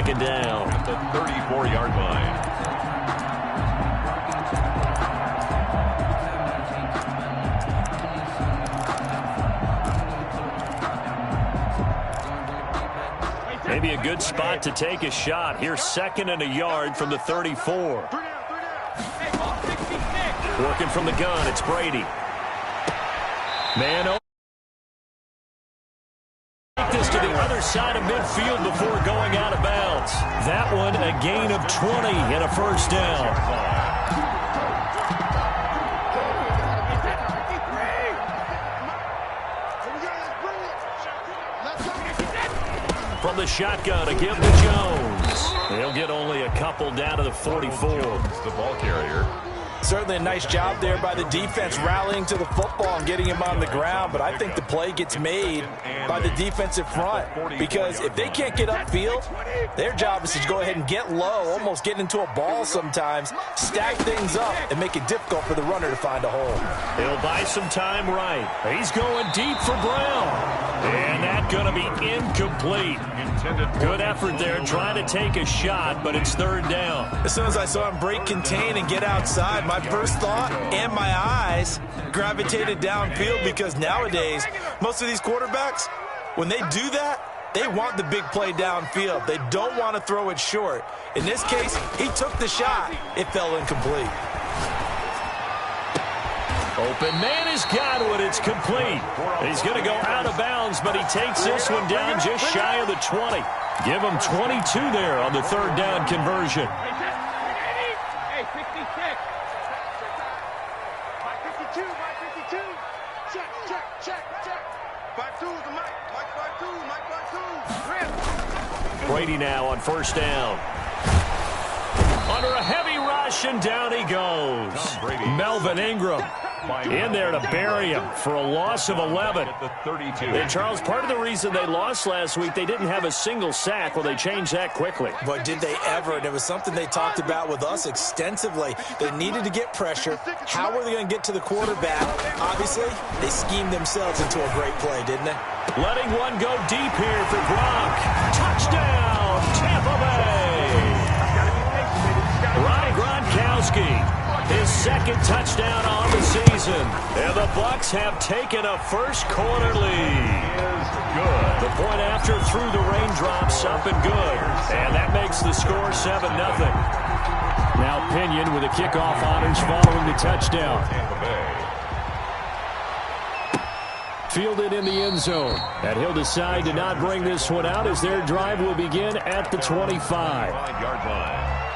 second down. At the 34-yard line. Maybe a good spot to take a shot. Here's 2nd and a yard from the 34. Working from the gun, it's Brady. Man, take this to the other side of midfield before going out of bounds. That one a gain of 20 and a first down. From the shotgun, a give to Jones. He'll get only a couple down to the 44. The ball carrier. Certainly a nice job there by the defense rallying to the football and getting him on the ground, but I think the play gets made by the defensive front because if they can't get upfield, their job is to go ahead and get low, almost get into a ball sometimes, stack things up, and make it difficult for the runner to find a hole. He'll buy some time right. He's going deep for Brown. And that's going to be incomplete. Good effort there trying to take a shot, but it's 3rd down. As soon as I saw him break contain and get outside, my first thought and my eyes gravitated downfield because nowadays, most of these quarterbacks, when they do that, they want the big play downfield. They don't want to throw it short. In this case, he took the shot. It fell incomplete. Open man has got it. It's complete. He's going to go out of bounds, but he takes this one down just shy of the 20. Give him 22 there on the 3rd down conversion. Hey, 66. My 52, my 52. Check. 5-2 is the mic. Mike 5-2. Brady now on 1st down. Under a heavy rush, and down he goes. Melvin Ingram in there to bury him for a loss of 11. And Charles, part of the reason they lost last week, they didn't have a single sack. Well, they changed that quickly. But did they ever? And it was something they talked about with us extensively. They needed to get pressure. How were they going to get to the quarterback? Obviously, they schemed themselves into a great play, didn't they? Letting one go deep here for Gronk. Touchdown, Tampa Bay. Ronnie Gronkowski. His 2nd touchdown on the season. And the Bucs have taken a first-quarter lead. The point after threw the raindrops up and good. And that makes the score 7-0. Now Pinion with a kickoff honors following the touchdown. Fielded in the end zone. And he'll decide to not bring this one out as their drive will begin at the 25-yard line.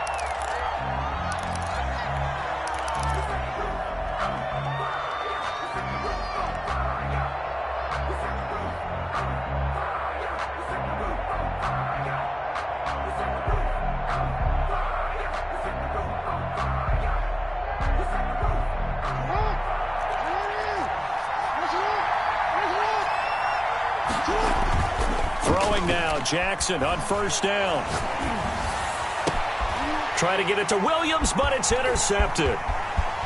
Throwing now, Jackson on 1st down. Try to get it to Williams, but it's intercepted.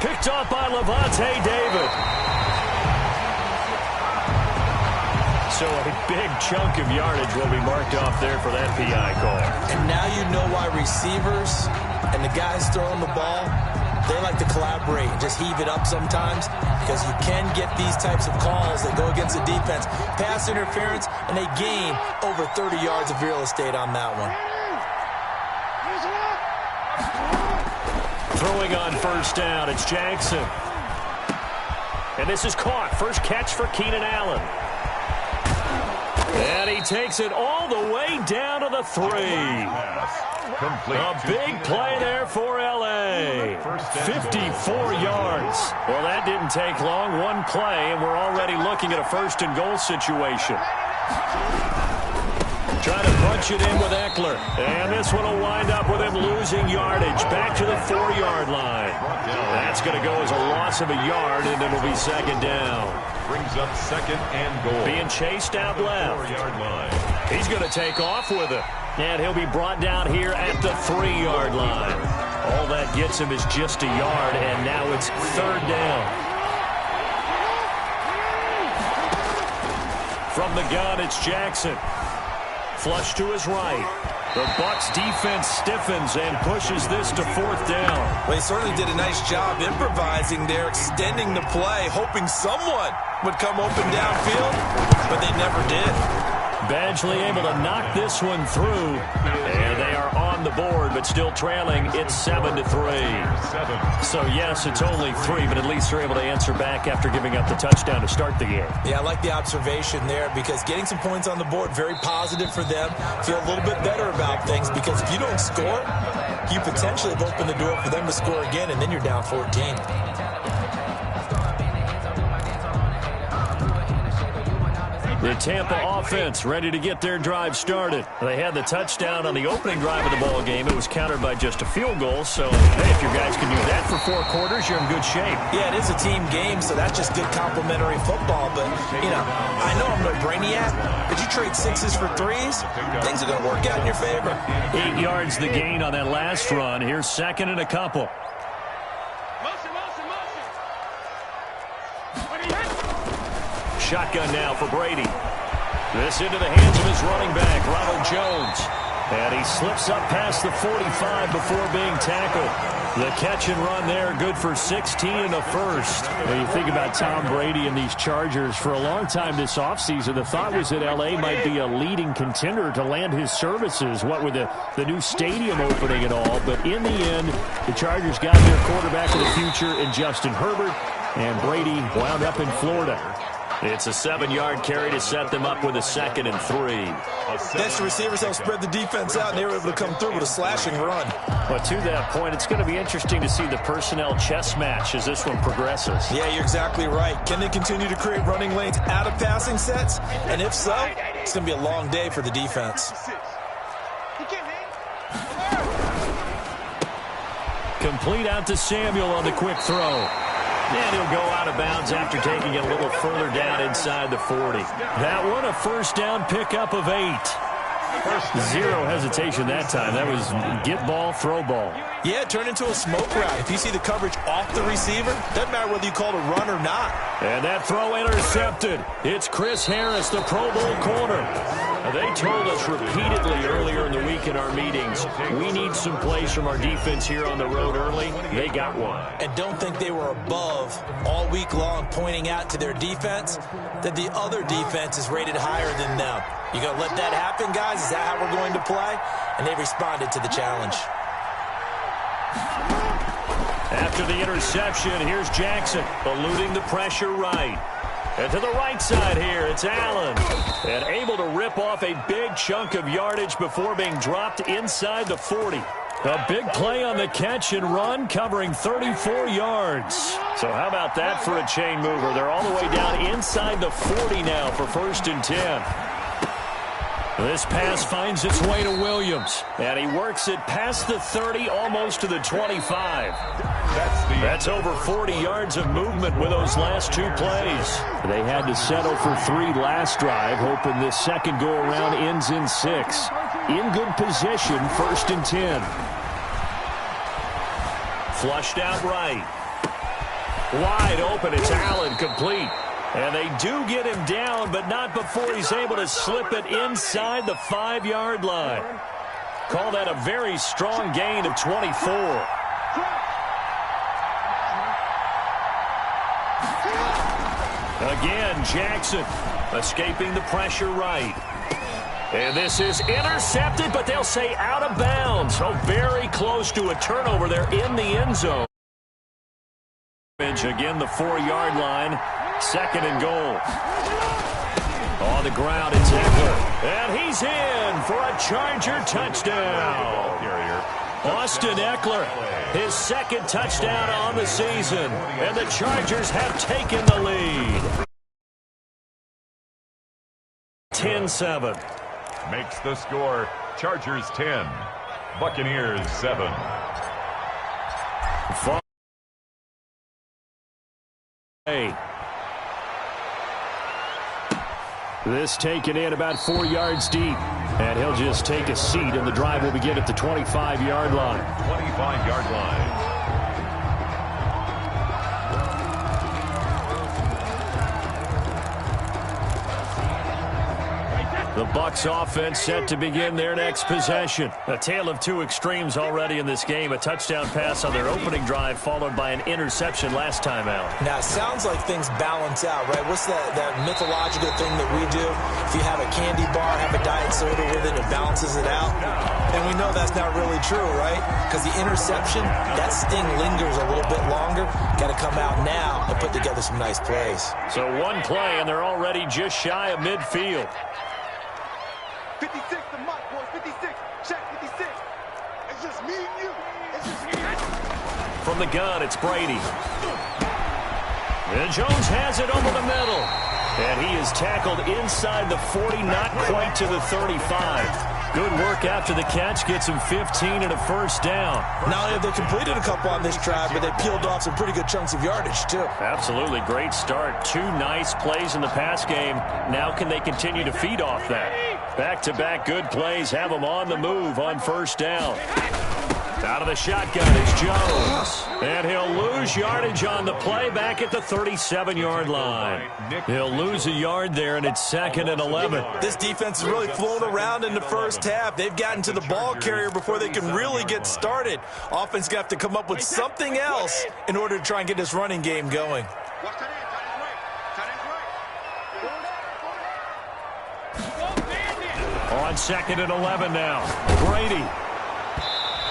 Picked off by Levante David. So a big chunk of yardage will be marked off there for that PI call. And now you know why receivers and the guys throwing the ball, they like to collaborate and just heave it up sometimes because you can get these types of calls that go against the defense. Pass interference, and they gain over 30 yards of real estate on that one. Throwing on 1st down, it's Jackson. And this is caught. First catch for Keenan Allen. And he takes it all the way down to the 3. A big play there for L.A. 54 yards. Well, that didn't take long. One play, and we're already looking at a 1st and goal situation. Trying to punch it in with Eckler. And this one will wind up with him losing yardage. Back to the 4-yard line. That's going to go as a loss of a yard, and it'll be 2nd down. Brings up 2nd and goal. Being chased out left. 4-yard line. He's going to take off with it. And he'll be brought down here at the 3-yard line. All that gets him is just a yard, and now it's 3rd down. From the gun, it's Jackson. Flush to his right. The Bucs defense stiffens and pushes this to 4th down. Well, he certainly did a nice job improvising there, extending the play, hoping someone would come open downfield, but they never did. Badgley able to knock this one through, and they are on the board, but still trailing. It's 7-3. So, yes, it's only 3, but at least they're able to answer back after giving up the touchdown to start the game. Yeah, I like the observation there because getting some points on the board, very positive for them. Feel a little bit better about things because if you don't score, you potentially have opened the door for them to score again, and then you're down 14. The Tampa offense ready to get their drive started. They had the touchdown on the opening drive of the ball game. It was countered by just a field goal. So, hey, if your guys can do that for 4 quarters, you're in good shape. Yeah, it is a team game, so that's just good complimentary football. But, you know, I know I'm no brainiac, but you trade 6s for 3s, things are going to work out in your favor. 8 yards the gain on that last run. Here's 2nd and a couple. Shotgun now for Brady. This into the hands of his running back, Ronald Jones. And he slips up past the 45 before being tackled. The catch and run there, good for 16 and a first. When you think about Tom Brady and these Chargers, for a long time this offseason, the thought was that L.A. might be a leading contender to land his services, what with the new stadium opening and all. But in the end, the Chargers got their quarterback of the future in Justin Herbert, and Brady wound up in Florida. It's a 7-yard carry to set them up with a 2nd and 3. That's the receivers help spread the defense out, and they were able to come through with a slashing run. But to that point, it's going to be interesting to see the personnel chess match as this one progresses. Yeah, you're exactly right. Can they continue to create running lanes out of passing sets? And if so, it's going to be a long day for the defense. Complete out to Samuel on the quick throw. And he'll go out of bounds after taking it a little further down inside the 40. That one a first down pickup of 8. Zero hesitation that time. That was get ball, throw ball. Yeah, it turned into a smoke route. If you see the coverage off the receiver, doesn't matter whether you call it a run or not. And that throw intercepted. It's Chris Harris, the Pro Bowl corner. They told us repeatedly earlier in the week in our meetings, we need some plays from our defense here on the road early. They got one. And don't think they were above all week long pointing out to their defense that the other defense is rated higher than them. You going to let that happen, guys? Is that how we're going to play? And they responded to the challenge. After the interception, here's Jackson, eluding the pressure right. And to the right side here, it's Allen. And able to rip off a big chunk of yardage before being dropped inside the 40. A big play on the catch and run, covering 34 yards. So how about that for a chain mover? They're all the way down inside the 40 now for 1st and 10. This pass finds its way to Williams. And he works it past the 30, almost to the 25. That's over 40 yards of movement with those last 2 plays. They had to settle for 3 last drive, hoping this second go-around ends in 6. In good position, 1st and 10. Flushed out right. Wide open, it's Allen, complete. And they do get him down, but not before he's able to slip it inside the 5-yard line. Call that a very strong gain of 24. Again, Jackson escaping the pressure right. And this is intercepted, but they'll say out of bounds. So very close to a turnover there in the end zone. Again, the 4-yard line. 2nd and goal. On the ground, it's Eckler. And he's in for a Charger touchdown. Austin Eckler, his 2nd touchdown on the season. And the Chargers have taken the lead. 10-7. Makes the score Chargers 10, Buccaneers 7. This taken in about 4 yards deep. And he'll just take a seat, and the drive will begin at the 25-yard line. 25-yard line. The Bucs offense set to begin their next possession. A tale of two extremes already in this game. A touchdown pass on their opening drive followed by an interception last time out. Now, it sounds like things balance out, right? What's that mythological thing that we do? If you have a candy bar, have a diet soda with it, it balances it out. And we know that's not really true, right? Because the interception, that sting lingers a little bit longer. Got to come out now and put together some nice plays. So one play, and they're already just shy of midfield. 56 to Mike, boys. 56. Check 56. It's just me and you. It's just me and you. From the gun, it's Brady. And Jones has it over the middle. And he is tackled inside the 40, not quite to the 35. Good work after the catch. Gets him 15 and a first down. Not only have they completed a couple on this drive, but they peeled off some pretty good chunks of yardage, too. Absolutely. Great start. Two nice plays in the pass game. Now can they continue to feed off that? Back-to-back good plays have them on the move on first down. Out of the shotgun is Jones. And he'll lose yardage on the play back at the 37-yard line. He'll lose a yard there, and it's 2nd and 11. This defense is really flown around in the first half. They've gotten to the ball carrier before they can really get started. Offense got to come up with something else in order to try and get this running game going. Watch that in. On 2nd and 11 now. Brady.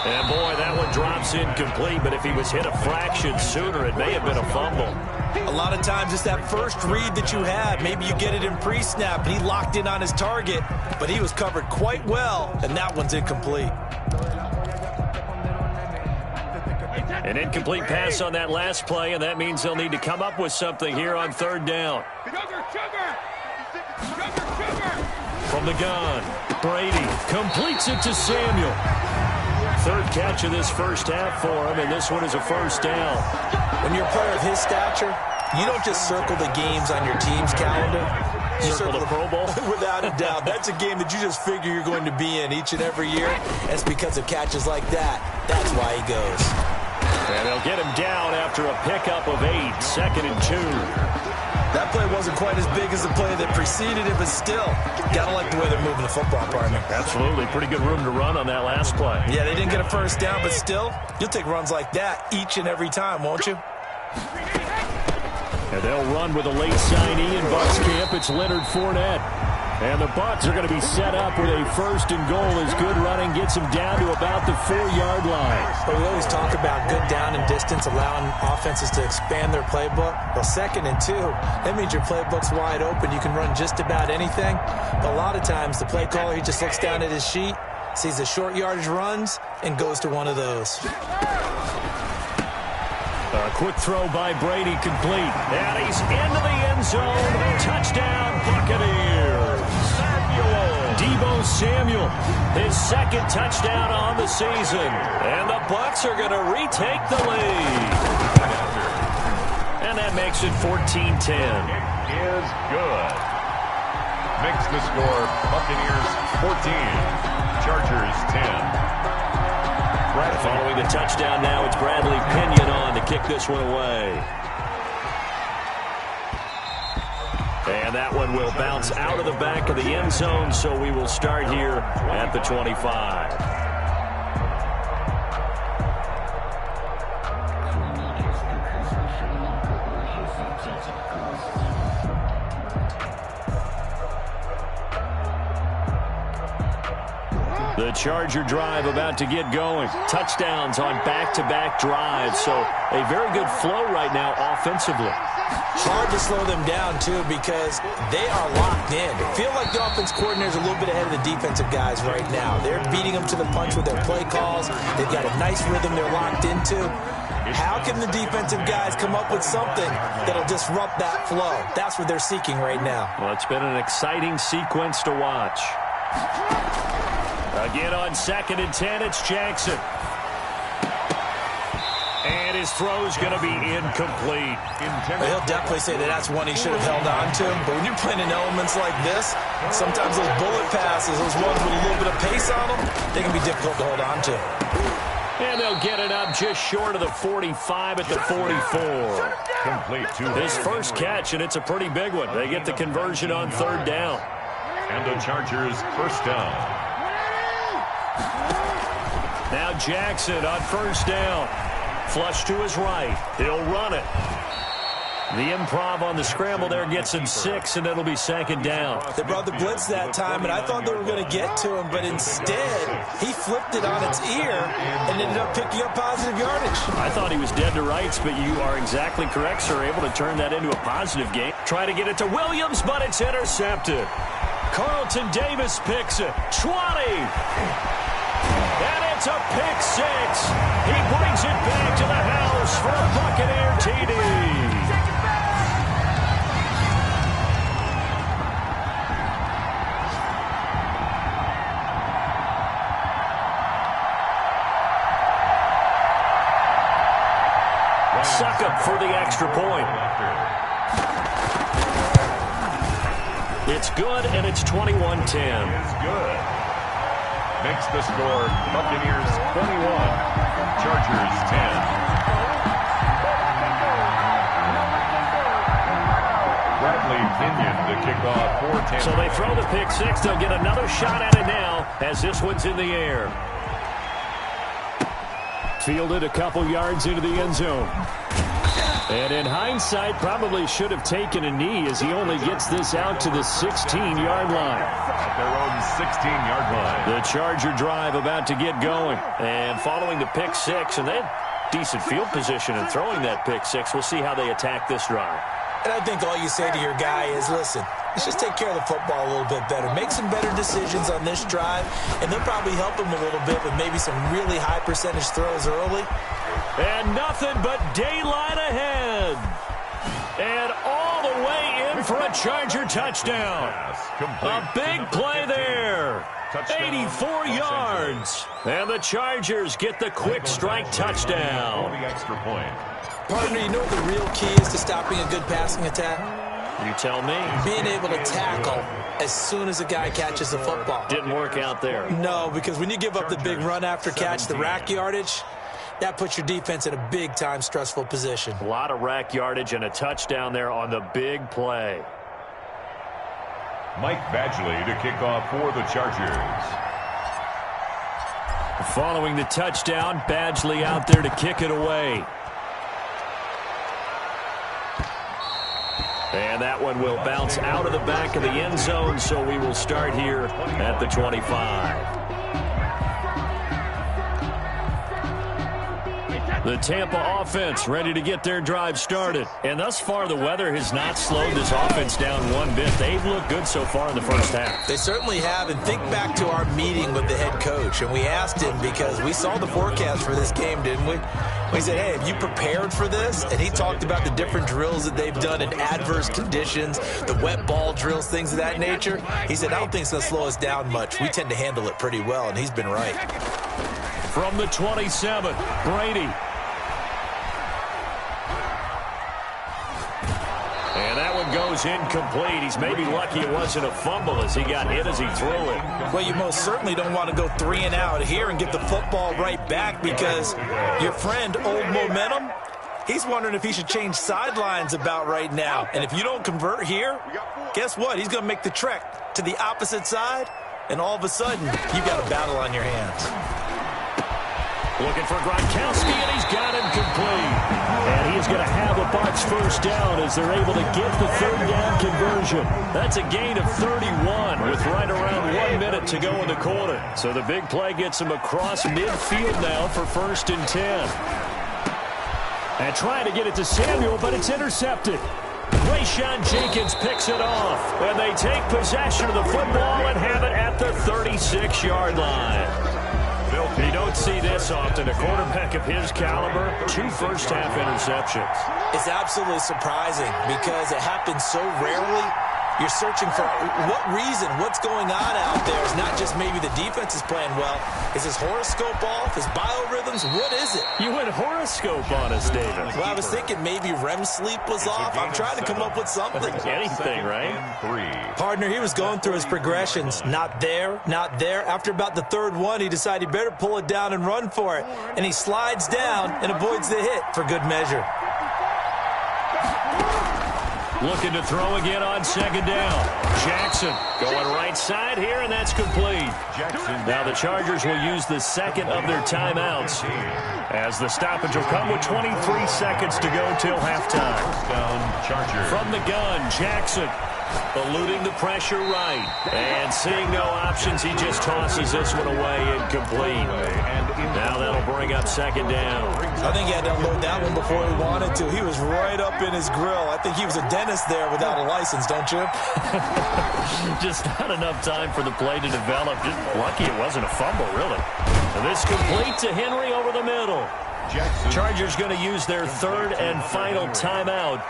And, boy, that one drops incomplete, but if he was hit a fraction sooner, it may have been a fumble. A lot of times it's that first read that you have. Maybe you get it in pre-snap, and he locked in on his target, but he was covered quite well, and that one's incomplete. An incomplete pass on that last play, and that means they'll need to come up with something here on third down. From the gun, Brady completes it to Samuel. Third catch of this first half for him, and this one is a first down. When you're a player of his stature, you don't just circle the games on your team's calendar. You circle the Pro Bowl? Without a doubt. That's a game that you just figure you're going to be in each and every year. And it's because of catches like that. That's why he goes. And they'll get him down after a pickup of 8, 2nd and 2. That play wasn't quite as big as the play that preceded it, but still, gotta like the way they're moving the football, partner. Absolutely. Pretty good room to run on that last play. Yeah, they didn't get a first down, but still, you'll take runs like that each and every time, won't you? And they'll run with a late signee in Bucs camp. It's Leonard Fournette. And the Bucs are going to be set up with a first and goal as good running gets them down to about the 4-yard line. But we always talk about good down and distance, allowing offenses to expand their playbook. Well, 2nd and 2, that means your playbook's wide open. You can run just about anything. But a lot of times, the play caller, he just looks down at his sheet, sees the short yardage runs, and goes to one of those. A quick throw by Brady complete. And he's into the end zone. Touchdown, Buccaneers. Deebo Samuel, his 2nd touchdown on the season. And the Bucs are going to retake the lead. And that makes it 14-10. Is good. Makes the score Buccaneers 14, Chargers 10. Following the touchdown now, it's Bradley Pinion on to kick this one away. And that one will bounce out of the back of the end zone, so we will start here at the 25. The Charger drive about to get going. Touchdowns on back-to-back drives, so a very good flow right now offensively. Hard to slow them down, too, because they are locked in. I feel like the offense coordinator is a little bit ahead of the defensive guys right now. They're beating them to the punch with their play calls. They've got a nice rhythm they're locked into. How can the defensive guys come up with something that'll disrupt that flow? That's what they're seeking right now. Well, it's been an exciting sequence to watch. Again on 2nd and 10, it's Jackson. And his throw's going to be incomplete. He'll definitely say that that's one he should have held on to. But when you're playing in elements like this, sometimes those bullet passes, those ones with a little bit of pace on them, they can be difficult to hold on to. And they'll get it up just short of the 45 at the 44. Complete to his first catch, and it's a pretty big one. They get the conversion on third down. And the Chargers first down. Now Jackson on first down. Flush to his right. He'll run it. The improv on the scramble there gets him 6, and it'll be second down. They brought the blitz that time, and I thought they were going to get to him, but instead, he flipped it on its ear and ended up picking up positive yardage. I thought he was dead to rights, but you are exactly correct, sir. Able to turn that into a positive gain. Try to get it to Williams, but it's intercepted. Carlton Davis picks it. 20. And it's a pick 6. He brings it back to the house for a Buccaneer TD. Suck up for the extra point. It's good, and it's 21-10. Is good. Makes the score Buccaneers 21, Chargers 10. Bradley Pinion to kick off for Tampa. So they throw the pick 6. They'll get another shot at it now as this one's in the air. Fielded a couple yards into the end zone. And in hindsight, probably should have taken a knee as he only gets this out to the 16-yard line. At their own 16-yard line. The Charger drive about to get going. And following the pick 6, and they had decent field position in throwing that pick 6. We'll see how they attack this drive. And I think all you say to your guy is, listen, let's just take care of the football a little bit better. Make some better decisions on this drive, and they'll probably help him a little bit with maybe some really high percentage throws early. And nothing but daylight ahead. And all the way in for a Charger touchdown. A big play there. 84 yards. And the Chargers get the quick strike touchdown. The extra point. Partner, you know what the real key is to stopping a good passing attack? You tell me. Being able to tackle as soon as a guy catches the football. Didn't work out there. No, because when you give up the big run after catch, the rack yardage, that puts your defense in a big-time stressful position. A lot of rack yardage and a touchdown there on the big play. Mike Badgley to kick off for the Chargers. Following the touchdown, Badgley out there to kick it away. And that one will bounce out of the back of the end zone, so we will start here at the 25. The Tampa offense ready to get their drive started. And thus far, the weather has not slowed this offense down one bit. They've looked good so far in the first half. They certainly have. And think back to our meeting with the head coach. And we asked him, because we saw the forecast for this game, didn't we? We said, hey, have you prepared for this? And he talked about the different drills that they've done in adverse conditions, the wet ball drills, things of that nature. He said, I don't think it's going to slow us down much. We tend to handle it pretty well, and he's been right. From the 27, Brady. And that one goes incomplete. He's maybe lucky it wasn't a fumble as he got hit as he threw it. Well, you most certainly don't want to go 3 and out here and get the football right back, because your friend, Old Momentum, he's wondering if he should change sidelines about right now. And if you don't convert here, guess what? He's going to make the trek to the opposite side, and all of a sudden, you've got a battle on your hands. Looking for Gronkowski, and he's got him complete. And he's going to have a Bucs first down as they're able to get the third down conversion. That's a gain of 31 with right around 1 minute to go in the quarter. So the big play gets him across midfield now for 1st and 10. And trying to get it to Samuel, but it's intercepted. Rayshawn Jenkins picks it off. And they take possession of the football and have it at the 36-yard line. You don't see this often. A quarterback of his caliber, 2 first-half interceptions. It's absolutely surprising because it happens so rarely. You're searching for what reason, what's going on out there. It's not just maybe the defense is playing well. Is his horoscope off? His biorhythms? What is it? You went horoscope on us, David. Well, I was thinking maybe REM sleep was off. I'm trying to come up with something. Anything, right? Partner, he was going through his progressions. Not there, not there. After about the 3rd one, he decided he better pull it down and run for it. And he slides down and avoids the hit for good measure. Looking to throw again on second down. Jackson going right side here, and that's complete. Now the Chargers will use the second of their timeouts, as the stoppage will come with 23 seconds to go till halftime. From the gun, Jackson eluding the pressure right. And seeing no options, he just tosses this one away, incomplete. Now that'll bring up second down. I think he had to unload that one before he wanted to. He was right up in his grill. I think he was a dentist there without a license, don't you? Just not enough time for the play to develop. Just lucky it wasn't a fumble, really. And this complete to Henry over the middle. Chargers going to use their third and final timeout,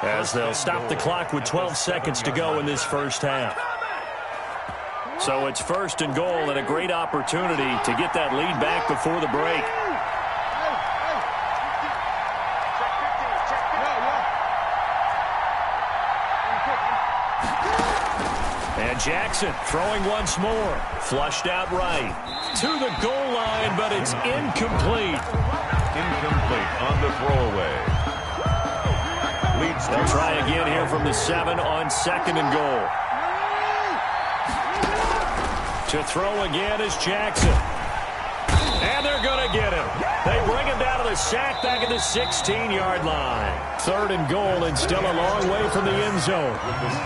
as they'll stop the clock with 12 seconds to go in this first half. So it's first and goal, and a great opportunity to get that lead back before the break. And Jackson throwing once more. Flushed out right. To the goal line, but it's incomplete. Incomplete on the throwaway. They'll try again here from the 7 on second and goal. To throw again is Jackson. And they're going to get him. They bring him down to the sack back at the 16-yard line. Third and goal, and still a long way from the end zone.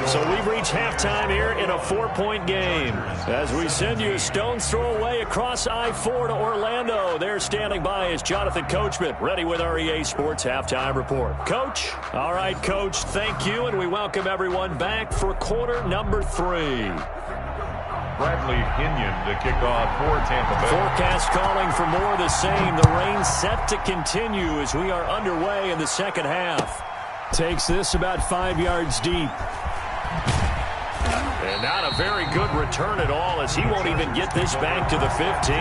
So we've reached halftime here in a 4-point game, as we send you a stone's throw away across I-4 to Orlando. There standing by is Jonathan Coachman, ready with our EA Sports Halftime Report. Coach? All right, Coach, thank you, and we welcome everyone back for quarter number 3. Bradley Pinion to kick off for Tampa Bay. Forecast calling for more of the same. The rain set to continue as we are underway in the second half. Takes this about 5 yards deep. And not a very good return at all, as he won't even get this back to the 15.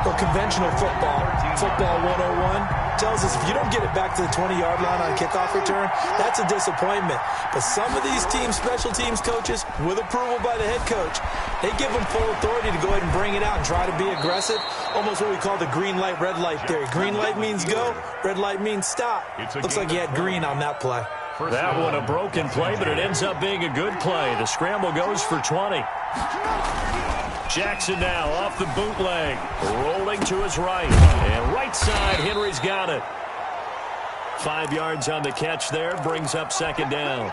Well, conventional football 101, tells us if you don't get it back to the 20-yard line on kickoff return, that's a disappointment. But some of these teams, special teams coaches, with approval by the head coach, they give them full authority to go ahead and bring it out and try to be aggressive. Almost what we call the green light, red light theory. Green light means go, red light means stop. Looks like he had green on that play. That one a broken play, but it ends up being a good play. The scramble goes for 20. Jackson now off the bootleg, rolling to his right. And right side, Henry's got it. 5 yards on the catch there, brings up second down.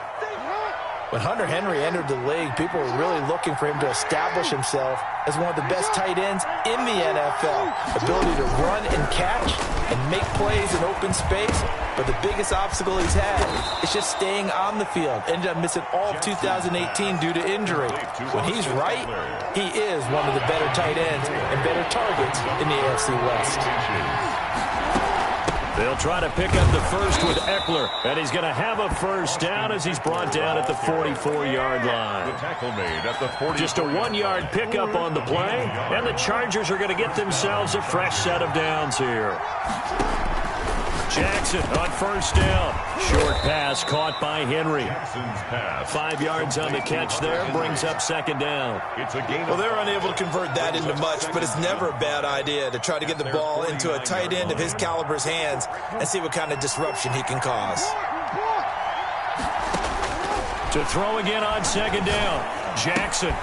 When Hunter Henry entered the league, people were really looking for him to establish himself as one of the best tight ends in the NFL. Ability to run and catch and make plays in open space. But the biggest obstacle he's had is just staying on the field. Ended up missing all of 2018 due to injury. When he's right, he is one of the better tight ends and better targets in the AFC West. They'll try to pick up the first with Eckler, and he's going to have a first down as he's brought down at the 44-yard line. The tackle made at the 40. Just a 1-yard pickup on the play, and the Chargers are going to get themselves a fresh set of downs here. Jackson on first down. Short pass caught by Henry. 5 yards on the catch there, brings up second down. Well, they're unable to convert that into much, but it's never a bad idea to try to get the ball into a tight end of his caliber's hands and see what kind of disruption he can cause. To throw again on second down. Jackson.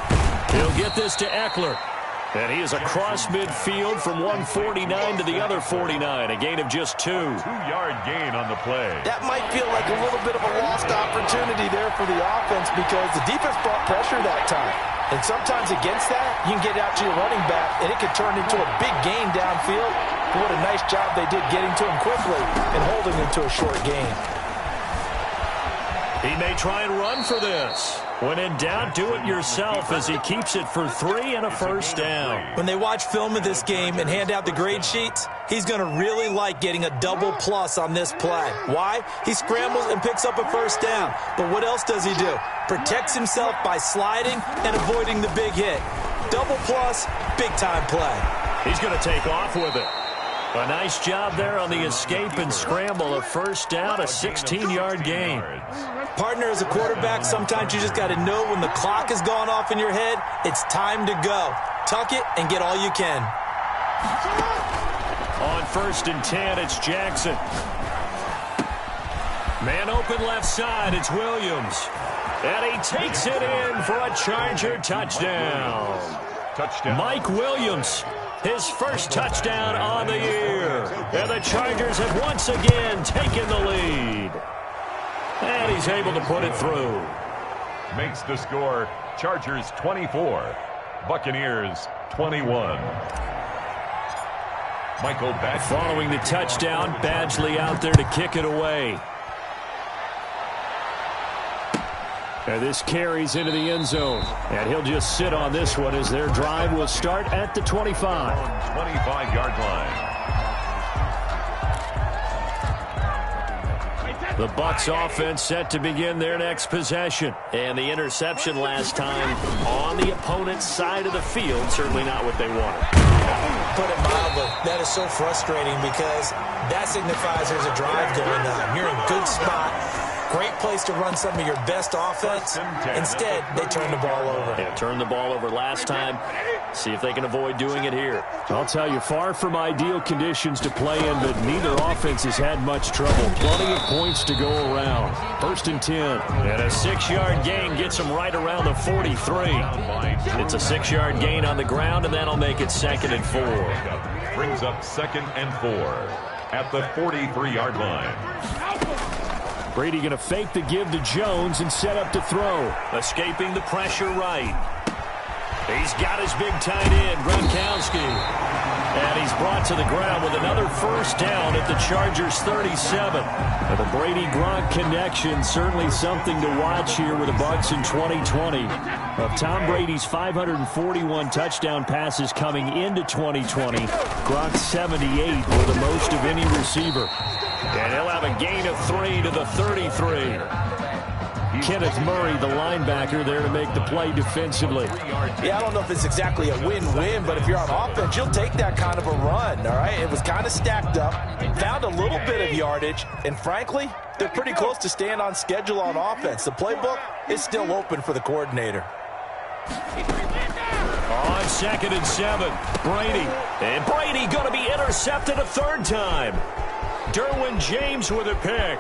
He'll get this to Eckler. And he is across midfield from 149 to the other 49, a gain of just 2. 2-yard gain on the play. That might feel like a little bit of a lost opportunity there for the offense because the defense brought pressure that time. And sometimes against that, you can get out to your running back, and it can turn into a big gain downfield. But what a nice job they did getting to him quickly and holding him to a short gain. He may try and run for this. When in doubt, do it yourself as he keeps it for 3 and a first down. When they watch film of this game and hand out the grade sheets, he's going to really like getting a double plus on this play. Why? He scrambles and picks up a first down. But what else does he do? Protects himself by sliding and avoiding the big hit. Double plus, big-time play. He's going to take off with it. A nice job there on the escape and scramble. A first down, a 16-yard gain. Partner, as a quarterback, sometimes you just got to know when the clock has gone off in your head, it's time to go. Tuck it and get all you can. On 1st and 10, it's Jackson. Man open left side, it's Williams. And he takes it in for a Charger touchdown. Mike Williams, his first touchdown on the year. And the Chargers have once again taken the lead. And he's able to put it through. Makes the score Chargers 24, Buccaneers 21. Michael Badgley. Following the touchdown, Badgley out there to kick it away. And this carries into the end zone. And he'll just sit on this one as their drive will start at the 25. 25-yard line. The Bucs offense set to begin their next possession. And the interception last time on the opponent's side of the field, certainly not what they wanted. Put it mildly, that is so frustrating because that signifies there's a drive going on. You're in a good spot. Great place to run some of your best offense. Instead, they turn the ball over. Yeah, turned the ball over last time. See if they can avoid doing it here. I'll tell you, far from ideal conditions to play in, but neither offense has had much trouble. Plenty of points to go around. 1st and 10. And a 6-yard gain gets them right around the 43. It's a 6-yard gain on the ground, and that'll make it 2nd and 4. Brings up 2nd and 4 at the 43-yard line. Brady going to fake the give to Jones and set up to throw. Escaping the pressure right. He's got his big tight end, Gronkowski. And he's brought to the ground with another first down at the Chargers 37. And the Brady-Gronk connection, certainly something to watch here with the Bucs in 2020. Of Tom Brady's 541 touchdown passes coming into 2020, Gronk's 78 were the most of any receiver. And he'll have a gain of 3 to the 33. Kenneth Murray, the linebacker, there to make the play defensively. Yeah, I don't know if it's exactly a win-win, but if you're on offense, you'll take that kind of a run, all right? It was kind of stacked up, found a little bit of yardage, and frankly, they're pretty close to staying on schedule on offense. The playbook is still open for the coordinator. On 2nd and 7, Brady. And Brady going to be intercepted a 3rd time. Derwin James with a pick.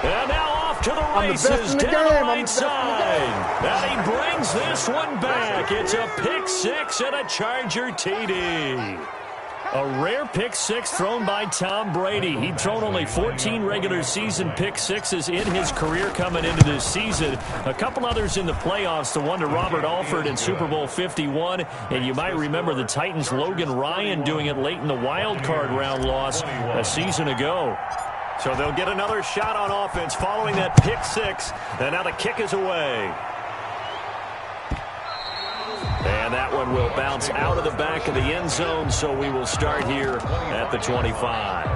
And now off to the races down the right side. And he brings this one back. It's a pick 6 and a Charger TD. A rare pick 6 thrown by Tom Brady. He'd thrown only 14 regular season pick 6s in his career coming into this season. A couple others in the playoffs, the one to Robert Alford in Super Bowl 51. And you might remember the Titans' Logan Ryan doing it late in the wild card round loss a season ago. So they'll get another shot on offense following that pick 6. And now the kick is away. And that one will bounce out of the back of the end zone, so we will start here at the 25.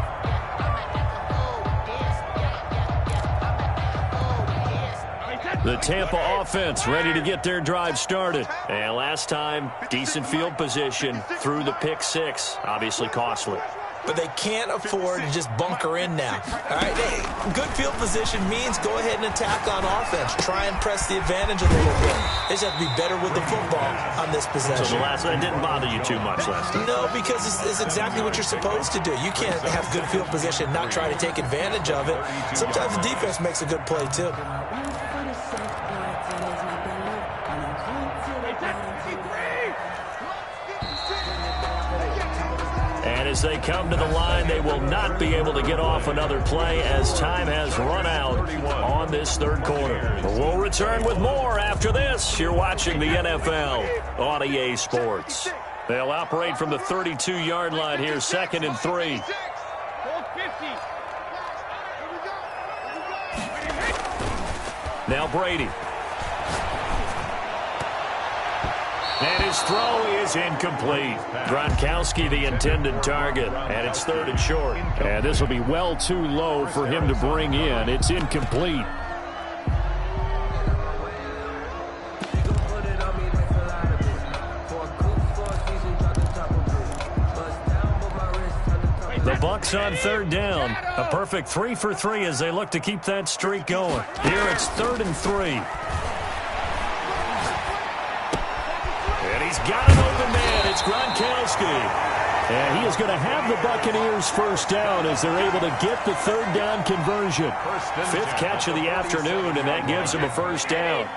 The Tampa offense ready to get their drive started. And last time, decent field position through the pick 6. Obviously costly. But they can't afford to just bunker in now. All right, hey, good field position means go ahead and attack on offense. Try and press the advantage a little bit. They just have to be better with the football on this possession. So the last one didn't bother you too much last time? No, because it's exactly what you're supposed to do. You can't have good field position, not try to take advantage of it. Sometimes the defense makes a good play, too. And as they come to the line, they will not be able to get off another play as time has run out on this 3rd quarter. We'll return with more after this. You're watching the NFL on EA Sports. They'll operate from the 32-yard line here, 2nd and 3. Now Brady. And his throw is incomplete. Gronkowski, the intended target, and it's 3rd and short. And this will be well too low for him to bring in. It's incomplete. The Bucs on 3rd down. A perfect 3 for 3 as they look to keep that streak going. Here it's 3rd and 3. He's got an open man. It's Gronkowski. And he is going to have the Buccaneers first down as they're able to get the third down conversion. Fifth catch of the afternoon, and that gives him a first down.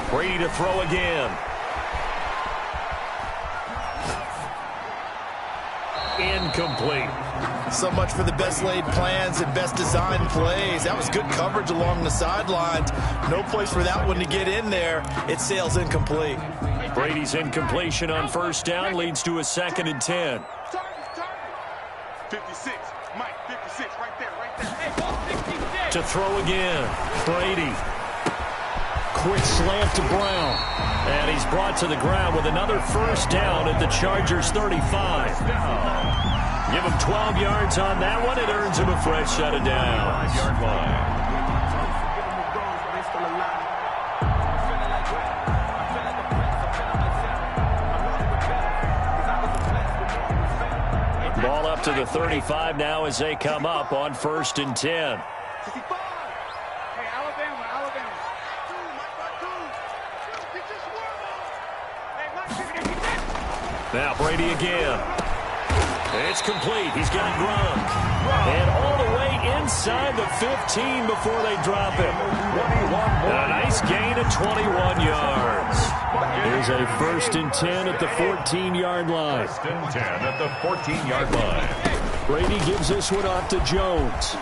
Brady to throw again. Incomplete. So much for the best laid plans and best designed plays. That was good coverage along the sidelines. No place for that one to get in there. It sails incomplete. Brady's incompletion on first down leads to a 2nd and 10. 56. Mike, 56. Right there, right there. Hey, ball 66. To throw again. Brady. Quick slant to Brown. And he's brought to the ground with another first down at the Chargers' 35. Give him 12 yards on that one. It earns him a fresh set of downs. 5-yard line. Ball up to the 35 now as they come up on 1st and 10. Now Brady again. It's complete. He's got Gronk. And all the way inside the 15 before they drop him. A nice gain of 21 yards. Here's a 1st and 10 at the 14-yard line. 1st and 10 at the 14-yard line. Brady gives this one off to Jones.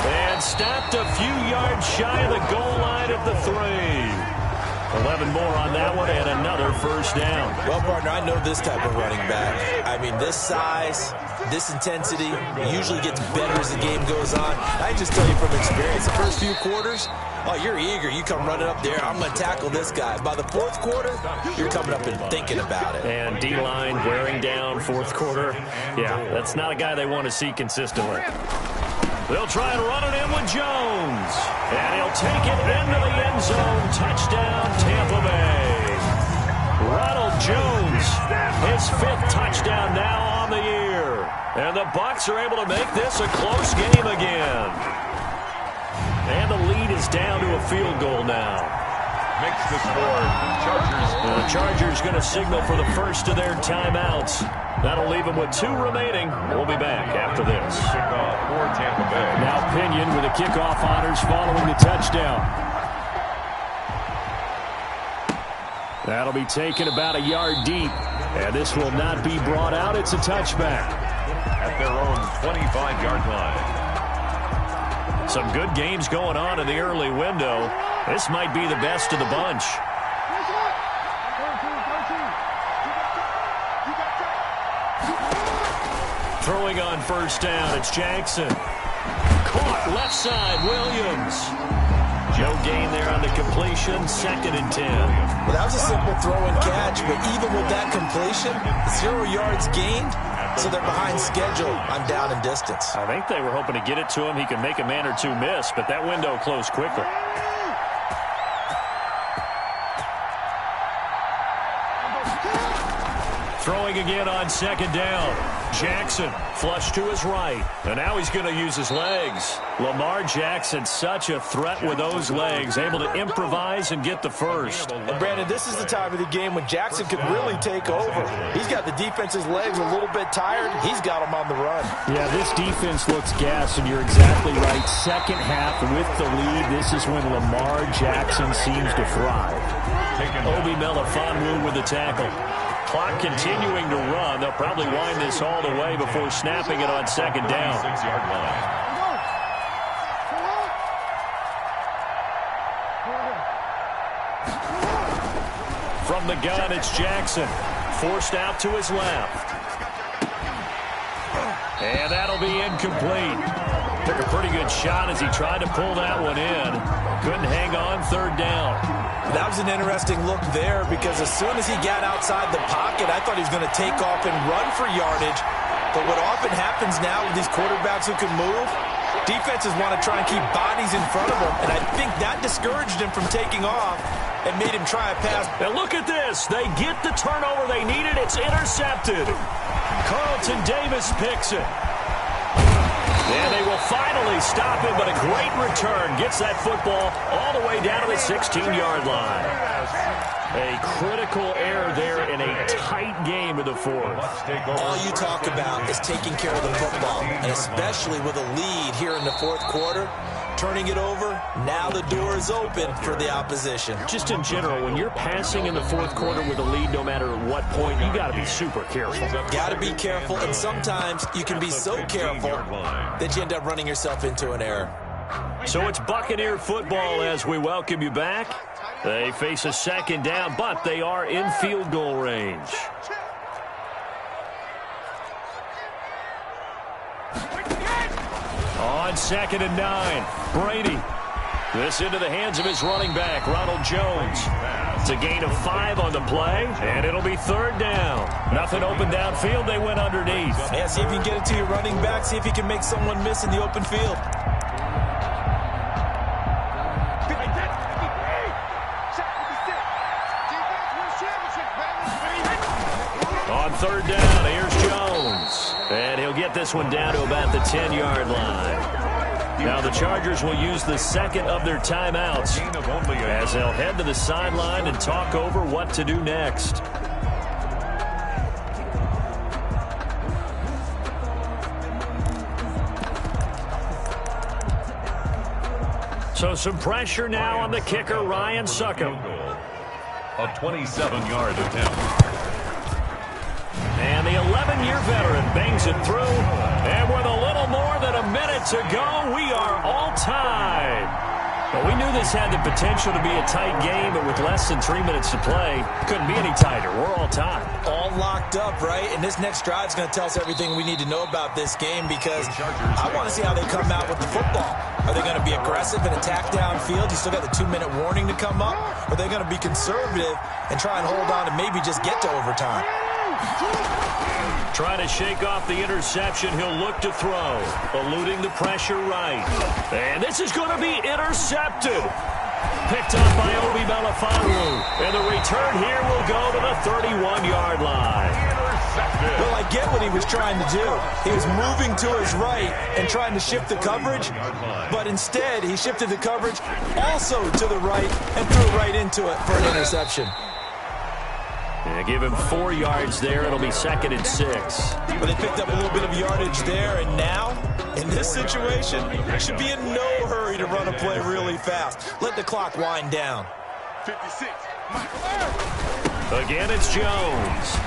And stopped a few yards shy of the goal line at the 3. 11 more on that one and another first down. Well, partner, I know this type of running back. I mean, this size, this intensity usually gets better as the game goes on. I can just tell you from experience, the first few quarters, oh, you're eager. You come running up there, I'm going to tackle this guy. By the 4th quarter, you're coming up and thinking about it. And D-line wearing down 4th quarter. Yeah, that's not a guy they want to see consistently. They'll try and run it in with Jones. And he'll take it into the end zone. Touchdown, Tampa Bay. Ronald Jones, his 5th touchdown now on the year. And the Bucs are able to make this a close game again. And the lead is down to a field goal now. Makes the score. Chargers. The Chargers going to signal for the first of their timeouts. That'll leave them with 2 remaining. We'll be back after this. Kickoff for Tampa Bay. Now Pinion with the kickoff honors following the touchdown. That'll be taken about a yard deep. And this will not be brought out. It's a touchback. At their own 25-yard line. Some good games going on in the early window. This might be the best of the bunch. Throwing on first down, it's Jackson. Caught left side, Williams. No gain there on the completion, 2nd and 10. Well, that was a simple throw and catch, but even with that completion, 0 yards gained, so they're behind schedule on down and distance. I think they were hoping to get it to him. He could make a man or two miss, but that window closed quickly. Throwing again on 2nd down. Jackson flush to his right. And now he's going to use his legs. Lamar Jackson, such a threat with those legs, able to improvise and get the first. And Brandon, this is the time of the game when Jackson could really take over. He's got the defense's legs a little bit tired. He's got them on the run. Yeah, this defense looks gassed, and you're exactly right. Second half with the lead, this is when Lamar Jackson seems to thrive. Obi Melifonwu with the tackle. Clock continuing to run. They'll probably wind this all the way before snapping it on 2nd down. 6-yard line. From the gun, it's Jackson. Forced out to his left. And that'll be incomplete. Took a pretty good shot as he tried to pull that one in. Couldn't hang on 3rd down. That was an interesting look there because as soon as he got outside the pocket, I thought he was going to take off and run for yardage. But what often happens now with these quarterbacks who can move, defenses want to try and keep bodies in front of them. And I think that discouraged him from taking off and made him try a pass. And look at this. They get the turnover they needed. It's intercepted. Carlton Davis picks it. And they will finally stop him, but a great return. Gets that football all the way down to the 16-yard line. A critical error there in a tight game in the fourth. All you talk about is taking care of the football, and especially with a lead here in the fourth quarter. Turning it over, now the door is open for the opposition. Just in general, when you're passing in the fourth quarter with a lead, no matter at what point, you got to be super careful. Got to be careful, and sometimes you can be so careful that you end up running yourself into an error. So it's Buccaneer football as we welcome you back. They face a second down, but they are in field goal range. On 2nd and 9, Brady. This into the hands of his running back, Ronald Jones. It's a gain of 5 on the play, and it'll be 3rd down. Nothing open downfield. They went underneath. Yeah, see if you can get it to your running back. See if you can make someone miss in the open field. On 3rd down, here's Jones. And he'll get this one down to about the 10-yard line. Now the Chargers will use the second of their timeouts as they'll head to the sideline and talk over what to do next. So some pressure now on the kicker, Ryan Succop. A 27-yard attempt. And the 11-year veteran bangs it through. And with a little more than a minute to go, we are all tied. Well, we knew this had the potential to be a tight game, but with less than 3 minutes to play, couldn't be any tighter. We're all tied. All locked up, right? And this next drive is going to tell us everything we need to know about this game because I want to see how they come out with the football. Are they going to be aggressive and attack downfield? You still got the 2-minute warning to come up? Or are they going to be conservative and try and hold on and maybe just get to overtime? Trying to shake off the interception. He'll look to throw. Eluding the pressure right. And this is going to be intercepted. Picked up by Obi Melifonwu. And the return here will go to the 31-yard line. Well, I get what he was trying to do. He was moving to his right and trying to shift the coverage, but instead he shifted the coverage also to the right and threw right into it for an interception. Yeah, give him 4 yards there. It'll be 2nd and 6. But they picked up a little bit of yardage there, and now, in this situation, should be in no hurry to run a play really fast. Let the clock wind down. 56. Again, it's Jones.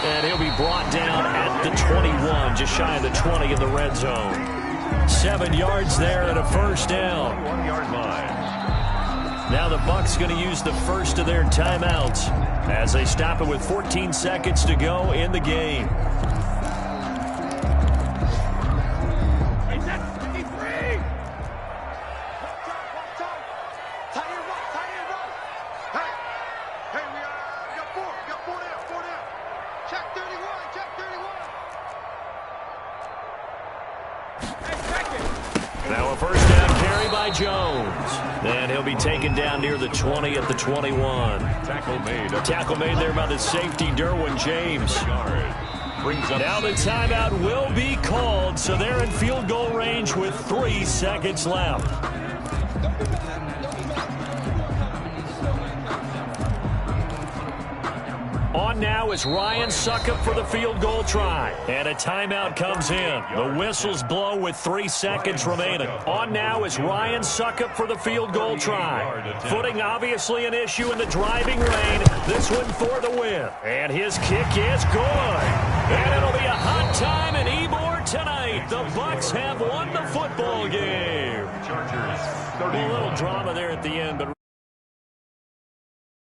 And he'll be brought down at the 21, just shy of the 20 in the red zone. 7 yards there and a 1st down. 1-yard line. Now the Bucs going to use the first of their timeouts as they stop it with 14 seconds to go in the game. Now a 1st down carry by Jones. And he'll be taken down near the 20 at the 21. Tackle made there by the safety, Derwin James. Now the timeout will be called, so they're in field goal range with 3 seconds left. On now is Ryan Succop for the field goal try. And a timeout comes in. The whistles blow with 3 seconds remaining. On now is Ryan Succop for the field goal try. Footing obviously an issue in the driving rain. This one for the win. And his kick is good. And it'll be a hot time in Ybor tonight. The Bucs have won the football game. A little drama there at the end, but